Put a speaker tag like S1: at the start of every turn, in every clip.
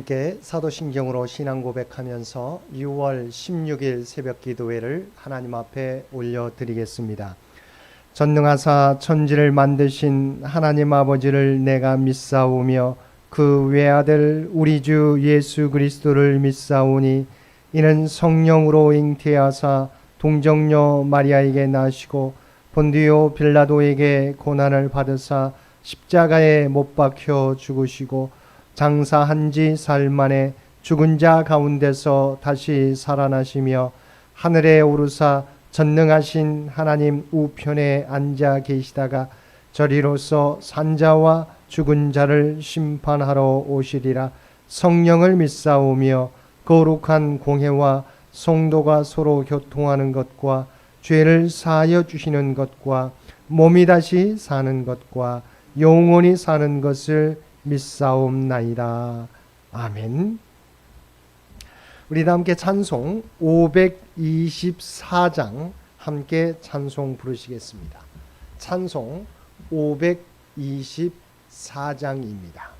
S1: 함께 사도신경으로 신앙 고백하면서 6월 16일 새벽 기도회를 하나님 앞에 올려드리겠습니다. 전능하사 천지를 만드신 하나님 아버지를 내가 믿사오며 그 외아들 우리 주 예수 그리스도를 믿사오니 이는 성령으로 잉태하사 동정녀 마리아에게 나시고 본디오 빌라도에게 고난을 받으사 십자가에 못 박혀 죽으시고 장사한 지 사흘 만에 죽은 자 가운데서 다시 살아나시며 하늘에 오르사 전능하신 하나님 우편에 앉아 계시다가 저리로서 산자와 죽은 자를 심판하러 오시리라. 성령을 믿사오며 거룩한 공회와 성도가 서로 교통하는 것과 죄를 사하여 주시는 것과 몸이 다시 사는 것과 영원히 사는 것을 믿사옵나이다. 아멘. 우리 다 함께 찬송 524장 함께 찬송 부르시겠습니다. 찬송 524장입니다.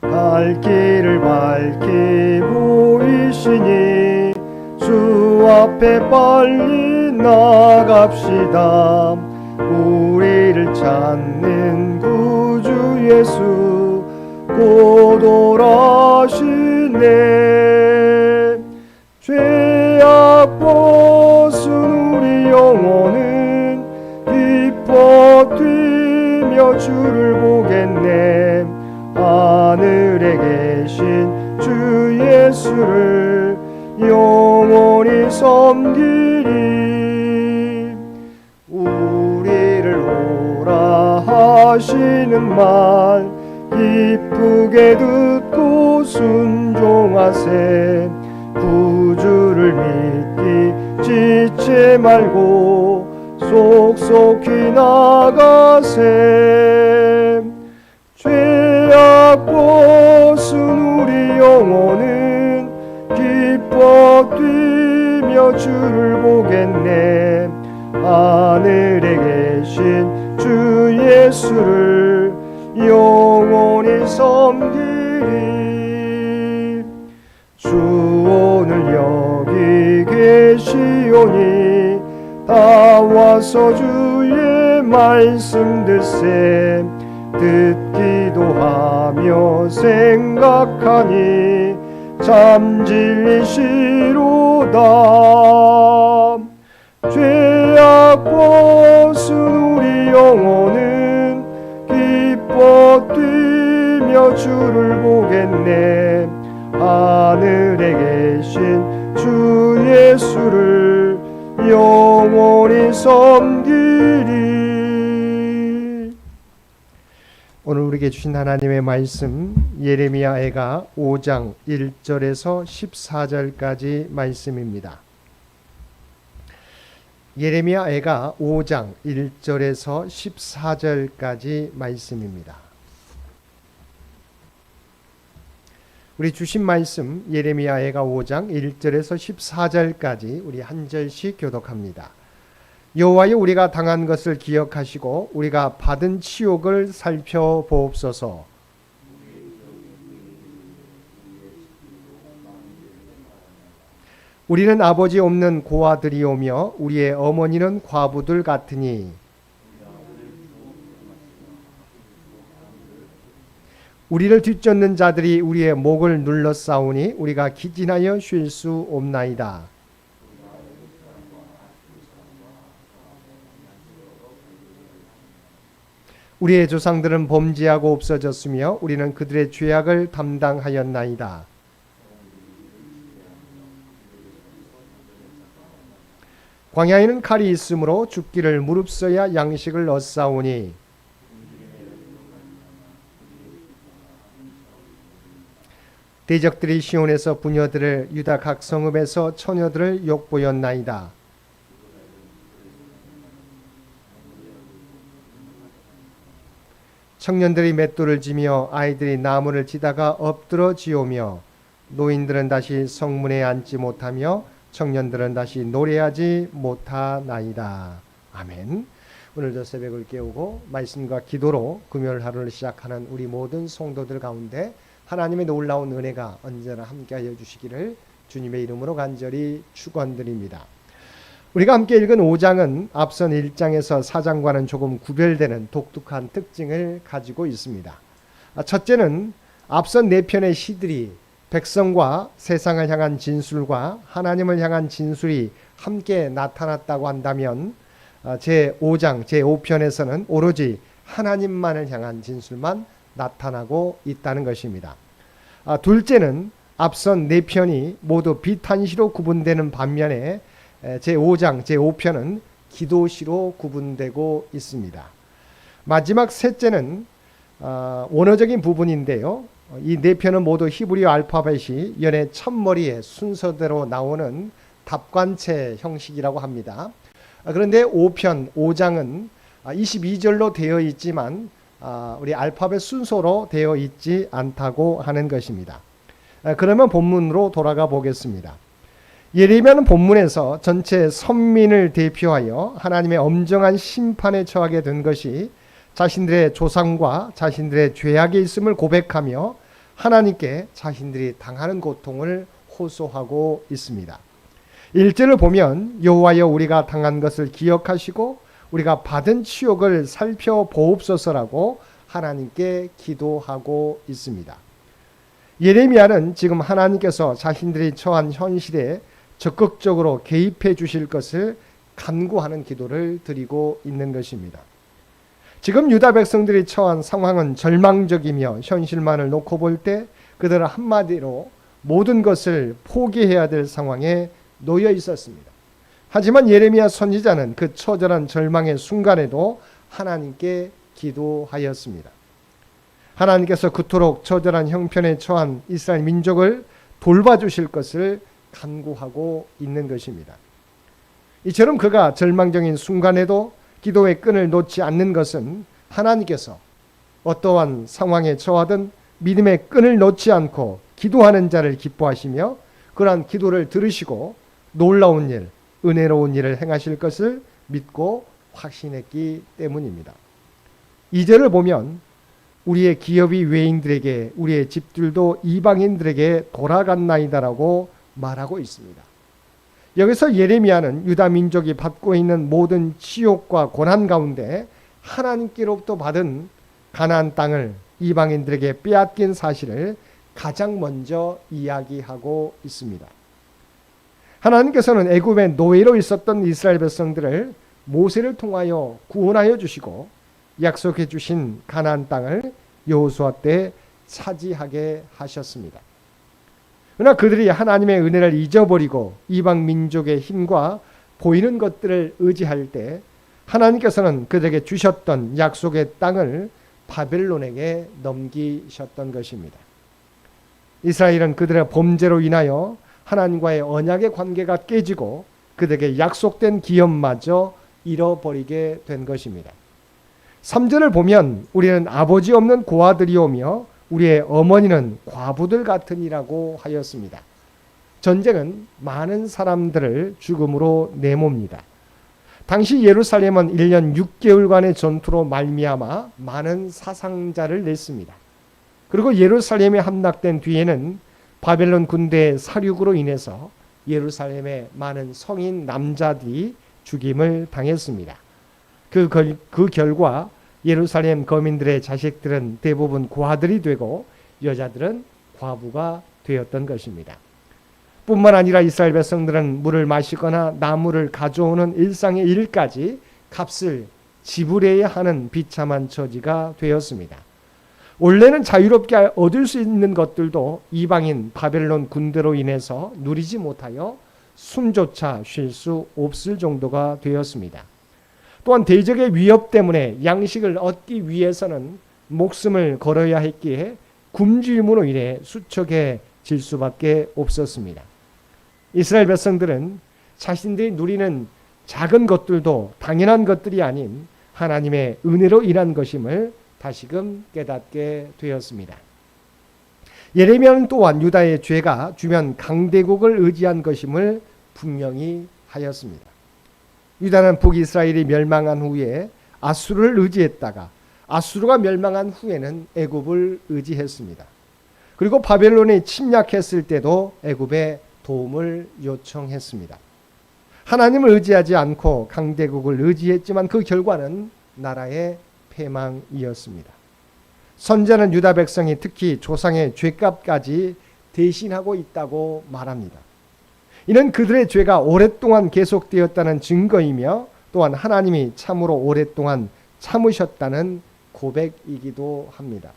S1: 갈 길을 밝히 보이시니 주 앞에 빨리 나갑시다. 우리를 찾는 구주 예수 곧 오라시네. 죄악 벗은 우리 영혼은 기뻐 뛰며 주를 보겠네. 하늘에 계신 주 예수를 영원히 섬기리. 우리를 오라 하시는 말 기쁘게 듣고 순종하세. 구주를 믿기 지체 말고 속속히 나가세. 죄악 벗은 우리 영혼은 기뻐 뛰며 주를 보겠네. 하늘에 계신 주 예수를 영원히 섬기리. 주 오늘 여기 계시오니 다 와서 주의 말씀 듣세. 듣기도 하며 생각하니 참 진리시로다. 죄악 벗은 우리 영혼은 기뻐 뛰며 주를 보겠네. 하늘에 계신 주 예수를 영원히 섬기리. 오늘 우리에게 주신 하나님의 말씀 예레미야애가 5장 1절에서 14절까지 말씀입니다. 예레미야애가 5장 1절에서 14절까지 말씀입니다. 우리 주신 말씀 예레미야애가 5장 1절에서 14절까지 우리 한 절씩 교독합니다. 여호와여, 우리가 당한 것을 기억하시고 우리가 받은 치욕을 살펴보옵소서. 우리는 아버지 없는 고아들이오며 우리의 어머니는 과부들 같으니 우리를 뒤쫓는 자들이 우리의 목을 눌러싸우니 우리가 기진하여 쉴 수 없나이다. 우리의 조상들은 범죄하고 없어졌으며 우리는 그들의 죄악을 담당하였나이다. 광야에는 칼이 있으므로 죽기를 무릅써야 양식을 얻사오니 대적들이 시온에서 부녀들을 유다 각 성읍에서 처녀들을 욕보였나이다. 청년들이 맷돌을 지며 아이들이 나무를 지다가 엎드러 지오며 노인들은 다시 성문에 앉지 못하며 청년들은 다시 노래하지 못하나이다. 아멘. 오늘도 새벽을 깨우고 말씀과 기도로 금요일 하루를 시작하는 우리 모든 성도들 가운데 하나님의 놀라운 은혜가 언제나 함께하여 주시기를 주님의 이름으로 간절히 축원드립니다. 우리가 함께 읽은 5장은 앞선 1장에서 4장과는 조금 구별되는 독특한 특징을 가지고 있습니다. 첫째는 앞선 4편의 시들이 백성과 세상을 향한 진술과 하나님을 향한 진술이 함께 나타났다고 한다면 제5장, 제5편에서는 오로지 하나님만을 향한 진술만 나타나고 있다는 것입니다. 둘째는 앞선 4편이 모두 비탄시로 구분되는 반면에 제5장, 제5편은 기도시로 구분되고 있습니다. 마지막 셋째는 원어적인 부분인데요. 이 4편은 모두 히브리어 알파벳이 연의 첫머리에 순서대로 나오는 답관체 형식이라고 합니다. 그런데 5편, 5장은 22절로 되어 있지만 우리 알파벳 순서로 되어 있지 않다고 하는 것입니다. 그러면 본문으로 돌아가 보겠습니다. 예레미야는 본문에서 전체 선민을 대표하여 하나님의 엄정한 심판에 처하게 된 것이 자신들의 조상과 자신들의 죄악에 있음을 고백하며 하나님께 자신들이 당하는 고통을 호소하고 있습니다. 1절을 보면 여호와여 우리가 당한 것을 기억하시고 우리가 받은 치욕을 살펴보옵소서라고 하나님께 기도하고 있습니다. 예레미야는 지금 하나님께서 자신들이 처한 현실에 적극적으로 개입해 주실 것을 간구하는 기도를 드리고 있는 것입니다. 지금 유다 백성들이 처한 상황은 절망적이며 현실만을 놓고 볼 때 그들은 한마디로 모든 것을 포기해야 될 상황에 놓여 있었습니다. 하지만 예레미야 선지자는 그 처절한 절망의 순간에도 하나님께 기도하였습니다. 하나님께서 그토록 처절한 형편에 처한 이스라엘 민족을 돌봐주실 것을 간구하고 있는 것입니다. 이처럼 그가 절망적인 순간에도 기도의 끈을 놓지 않는 것은 하나님께서 어떠한 상황에 처하든 믿음의 끈을 놓지 않고 기도하는 자를 기뻐하시며 그러한 기도를 들으시고 놀라운 일, 은혜로운 일을 행하실 것을 믿고 확신했기 때문입니다. 2절을 보면 우리의 기업이 외인들에게 우리의 집들도 이방인들에게 돌아갔나이다라고 말하고 있습니다. 여기서 예레미야는 유다 민족이 받고 있는 모든 치욕과 고난 가운데 하나님께로부터 받은 가나안 땅을 이방인들에게 빼앗긴 사실을 가장 먼저 이야기하고 있습니다. 하나님께서는 애굽의 노예로 있었던 이스라엘 백성들을 모세를 통하여 구원하여 주시고 약속해 주신 가나안 땅을 여호수아 때 차지하게 하셨습니다. 그러나 그들이 하나님의 은혜를 잊어버리고 이방 민족의 힘과 보이는 것들을 의지할 때 하나님께서는 그들에게 주셨던 약속의 땅을 바벨론에게 넘기셨던 것입니다. 이스라엘은 그들의 범죄로 인하여 하나님과의 언약의 관계가 깨지고 그들에게 약속된 기업마저 잃어버리게 된 것입니다. 3절을 보면 우리는 아버지 없는 고아들이오며 우리의 어머니는 과부들 같으니라고 하였습니다. 전쟁은 많은 사람들을 죽음으로 내몹니다. 당시 예루살렘은 1년 6개월간의 전투로 말미암아 많은 사상자를 냈습니다. 그리고 예루살렘에 함락된 뒤에는 바벨론 군대의 사륙으로 인해서 예루살렘의 많은 성인 남자들이 죽임을 당했습니다. 그 결과 예루살렘 거민들의 자식들은 대부분 고아들이 되고 여자들은 과부가 되었던 것입니다. 뿐만 아니라 이스라엘 백성들은 물을 마시거나 나무를 가져오는 일상의 일까지 값을 지불해야 하는 비참한 처지가 되었습니다. 원래는 자유롭게 얻을 수 있는 것들도 이방인 바벨론 군대로 인해서 누리지 못하여 숨조차 쉴 수 없을 정도가 되었습니다. 또한 대적의 위협 때문에 양식을 얻기 위해서는 목숨을 걸어야 했기에 굶주림으로 인해 수척해질 수밖에 없었습니다. 이스라엘 백성들은 자신들이 누리는 작은 것들도 당연한 것들이 아닌 하나님의 은혜로 인한 것임을 다시금 깨닫게 되었습니다. 예레미야는 또한 유다의 죄가 주변 강대국을 의지한 것임을 분명히 하였습니다. 유다는 북이스라엘이 멸망한 후에 아수르를 의지했다가 아수르가 멸망한 후에는 애굽을 의지했습니다. 그리고 바벨론이 침략했을 때도 애굽에 도움을 요청했습니다. 하나님을 의지하지 않고 강대국을 의지했지만 그 결과는 나라의 패망이었습니다. 선자는 유다 백성이 특히 조상의 죄값까지 대신하고 있다고 말합니다. 이는 그들의 죄가 오랫동안 계속되었다는 증거이며 또한 하나님이 참으로 오랫동안 참으셨다는 고백이기도 합니다.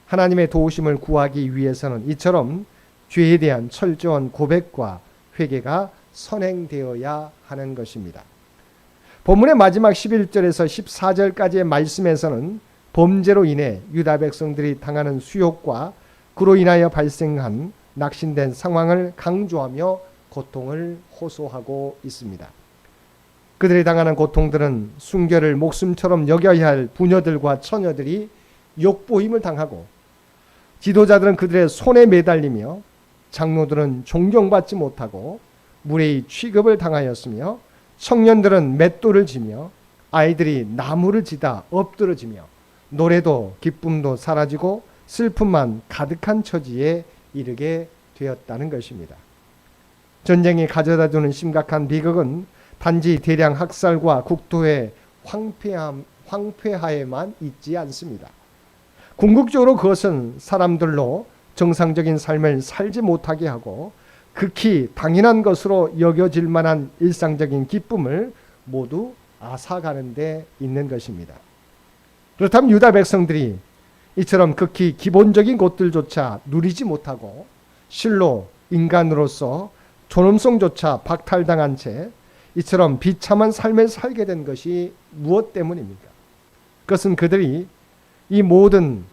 S1: 하나님의 도우심을 구하기 위해서는 이처럼 죄에 대한 철저한 고백과 회개가 선행되어야 하는 것입니다. 본문의 마지막 11절에서 14절까지의 말씀에서는 범죄로 인해 유다 백성들이 당하는 수욕과 그로 인하여 발생한 낙심된 상황을 강조하며 고통을 호소하고 있습니다. 그들이 당하는 고통들은 순결을 목숨처럼 여겨야 할 부녀들과 처녀들이 욕보임을 당하고 지도자들은 그들의 손에 매달리며 장로들은 존경받지 못하고 무례히 취급을 당하였으며 청년들은 맷돌을 지며 아이들이 나무를 지다 엎드러지며 노래도 기쁨도 사라지고 슬픔만 가득한 처지에 이르게 되었다는 것입니다. 전쟁이 가져다주는 심각한 비극은 단지 대량 학살과 국토의 황폐하에만 있지 않습니다. 궁극적으로 그것은 사람들로 정상적인 삶을 살지 못하게 하고 극히 당연한 것으로 여겨질 만한 일상적인 기쁨을 모두 앗아가는 데 있는 것입니다. 그렇다면 유다 백성들이 이처럼 극히 기본적인 것들조차 누리지 못하고 실로 인간으로서 존엄성조차 박탈당한 채 이처럼 비참한 삶을 살게 된 것이 무엇 때문입니까? 그것은 그들이 이 모든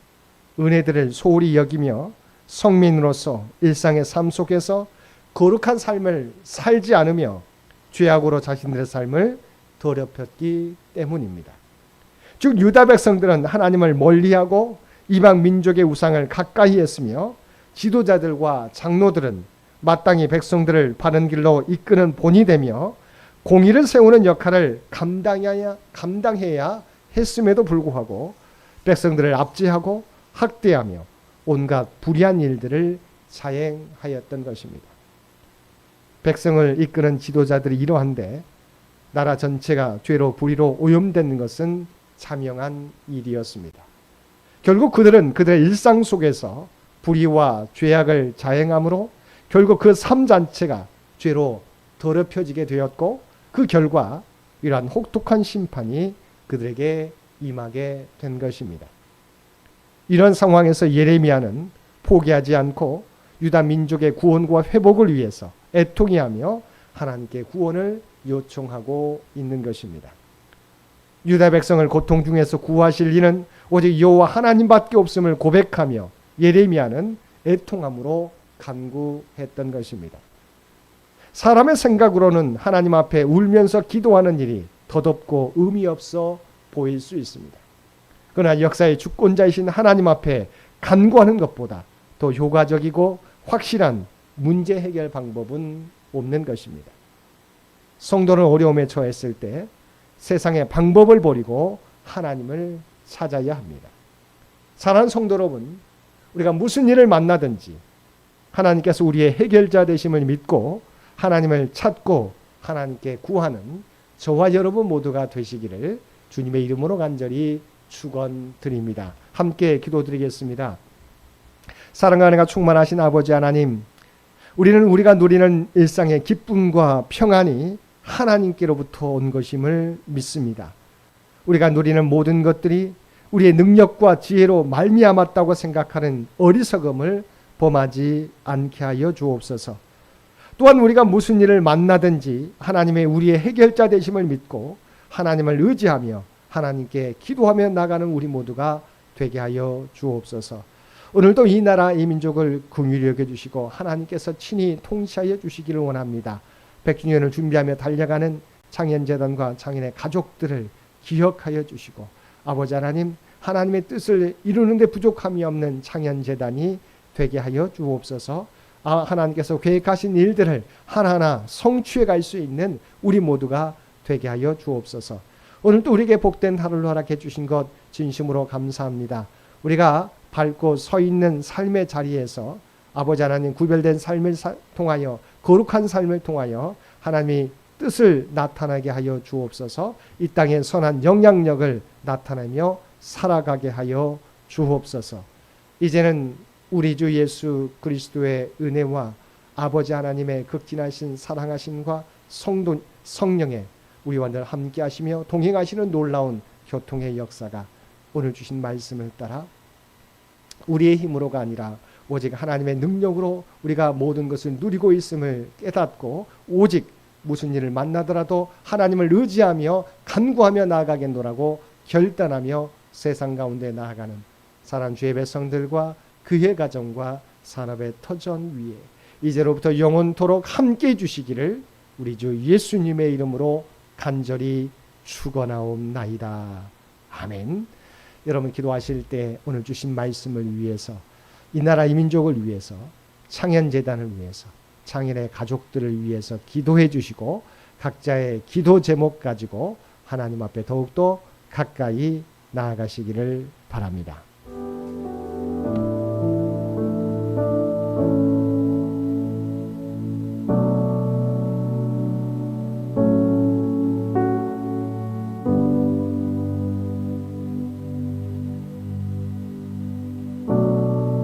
S1: 은혜들을 소홀히 여기며 성민으로서 일상의 삶 속에서 거룩한 삶을 살지 않으며 죄악으로 자신들의 삶을 더럽혔기 때문입니다. 즉 유다 백성들은 하나님을 멀리하고 이방 민족의 우상을 가까이 했으며 지도자들과 장로들은 마땅히 백성들을 바른 길로 이끄는 본이 되며 공의를 세우는 역할을 감당해야 했음에도 불구하고 백성들을 압제하고 학대하며 온갖 불의한 일들을 자행하였던 것입니다. 백성을 이끄는 지도자들이 이러한데 나라 전체가 죄로 불의로 오염된 것은 자명한 일이었습니다. 결국 그들은 그들의 일상 속에서 불의와 죄악을 자행함으로 결국 그 삶 자체가 죄로 더럽혀지게 되었고 그 결과 이러한 혹독한 심판이 그들에게 임하게 된 것입니다. 이런 상황에서 예레미야는 포기하지 않고 유다 민족의 구원과 회복을 위해서 애통해하며 하나님께 구원을 요청하고 있는 것입니다. 유다 백성을 고통 중에서 구하실 이는 오직 여호와 하나님밖에 없음을 고백하며 예레미야는 애통함으로 간구했던 것입니다. 사람의 생각으로는 하나님 앞에 울면서 기도하는 일이 더덥고 의미 없어 보일 수 있습니다. 그러나 역사의 주권자이신 하나님 앞에 간구하는 것보다 더 효과적이고 확실한 문제 해결 방법은 없는 것입니다. 성도는 어려움에 처했을 때 세상의 방법을 버리고 하나님을 찾아야 합니다. 사랑하는 성도 여러분, 우리가 무슨 일을 만나든지 하나님께서 우리의 해결자 되심을 믿고 하나님을 찾고 하나님께 구하는 저와 여러분 모두가 되시기를 주님의 이름으로 간절히 축원드립니다. 함께 기도드리겠습니다. 사랑과 은혜가 충만하신 아버지 하나님, 우리는 우리가 누리는 일상의 기쁨과 평안이 하나님께로부터 온 것임을 믿습니다. 우리가 누리는 모든 것들이 우리의 능력과 지혜로 말미암았다고 생각하는 어리석음을 범하지 않게 하여 주옵소서. 또한 우리가 무슨 일을 만나든지 하나님의 우리의 해결자 되심을 믿고 하나님을 의지하며 하나님께 기도하며 나가는 우리 모두가 되게 하여 주옵소서. 오늘도 이 나라 이 민족을 긍휼히 여겨주시고 하나님께서 친히 통치하여 주시기를 원합니다. 백주년을 준비하며 달려가는 창현재단과 창현의 가족들을 기억하여 주시고 아버지 하나님, 하나님의 뜻을 이루는 데 부족함이 없는 창현재단이 되게 하여 주옵소서. 하나님께서 계획하신 일들을 하나하나 성취해 갈 수 있는 우리 모두가 되게 하여 주옵소서. 오늘도 우리에게 복된 하루를 허락해 주신 것 진심으로 감사합니다. 우리가 밟고 서 있는 삶의 자리에서 아버지 하나님 구별된 삶을 통하여 거룩한 삶을 통하여 하나님이 뜻을 나타나게 하여 주옵소서. 이 땅에 선한 영향력을 나타내며 살아가게 하여 주옵소서. 이제는 우리 주 예수 그리스도의 은혜와 아버지 하나님의 극진하신 사랑하심과 성령의 우리와 늘 함께 하시며 동행하시는 놀라운 교통의 역사가 오늘 주신 말씀을 따라 우리의 힘으로가 아니라 오직 하나님의 능력으로 우리가 모든 것을 누리고 있음을 깨닫고 오직 무슨 일을 만나더라도 하나님을 의지하며 간구하며 나아가겠노라고 결단하며 세상 가운데 나아가는 사랑 주의 백성들과 그의 가정과 산업의 터전 위에 이제로부터 영원토록 함께 해주시기를 우리 주 예수님의 이름으로 간절히 축원하옵나이다. 아멘. 여러분 기도하실 때 오늘 주신 말씀을 위해서 이 나라 이 민족을 위해서 창현재단을 위해서 창현의 가족들을 위해서 기도해 주시고 각자의 기도 제목 가지고 하나님 앞에 더욱더 가까이 나아가시기를 바랍니다.